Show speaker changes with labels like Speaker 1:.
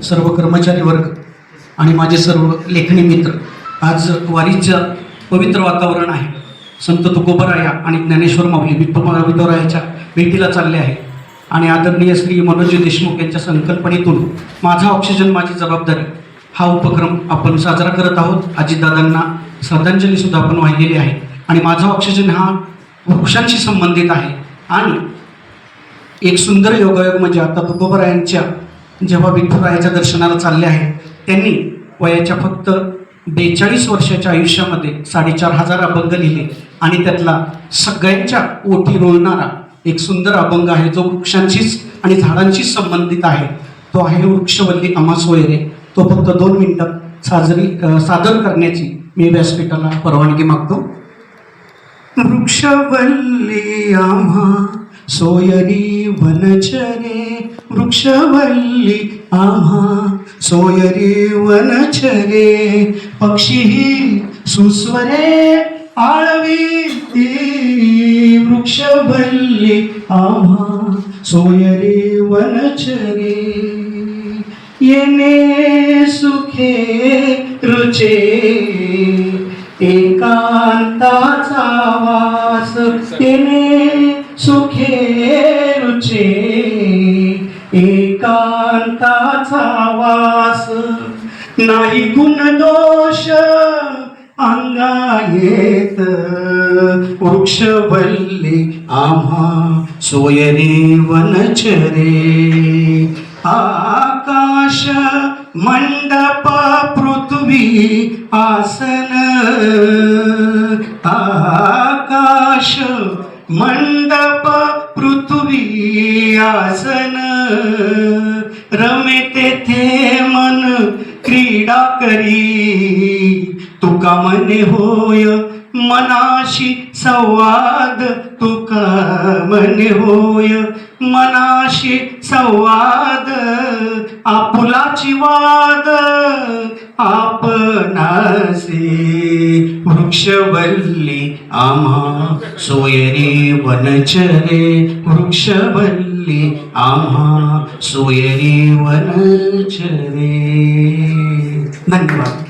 Speaker 1: सर्व कर्मचारी वर्ग आणि माझे सर्व लेखणी मित्र, आज वारीचं पवित्र वातावरण आहे. संत तुकोबराया आणि ज्ञानेश्वर माऊली विठोरायाच्या भेटीला चालले आहे आणि आदरणीय श्री मनोज देशमुख यांच्या संकल्पनेतून माझा ऑक्सिजन माझी जबाबदारी हा उपक्रम आपण साजरा करत आहोत. अजितदादांना श्रद्धांजलीसुद्धा आपण वाहिलेली आहे आणि माझा ऑक्सिजन हा वृक्षांशी संबंधित आहे. आणि एक सुंदर योगायोग म्हणजे आता तुकोबरायांच्या जेव्हा विठुरायाच्या दर्शनाला चालले आहेत, त्यांनी वयाच्या फक्त 42 वर्षाच्या आयुष्यामध्ये 4500 अभंग लिहिले आणि त्यातला सगळ्यांच्या ओठी रोवणारा एक सुंदर अभंग आहे जो वृक्षांशीच आणि झाडांशीच संबंधित आहे. तो आहे वृक्षवल्ली आम्हा सोयरे. तो फक्त 2 मिनिटात सादर करण्याची मी व्यासपीठाला परवानगी मागतो. वृक्षवल्ली आम्हा सोयरी वनचरे, वृक्षवल्ली आम्हा सोयरी वनचरे, पक्षी सुस्वरे आळवीती, वृक्षवल्ली आम्हा सोयरी वनचरे, येणे सुखे रुचे एकांताचा वास, येणे सुखे रुचे एकांताचा वास, नाही गुण दोष अंगा येत, वृक्षवल्ली आम्हा सोयरी वनचरे, आकाश मंडप पृथ्वी आसन, आकाश मंडप पृथ्वी आसन, रमे तेथे मन क्रीडा करी, तुका मने होय मनाशी संवाद, तुका मने होय मनाशी संवाद, आपुलाची वाद आपणासी, वृक्षवल्ली आम्हा सोयरी वनचरे, वृक्षवल्ली आम्हा सोयरी वनचरे. धन्यवाद.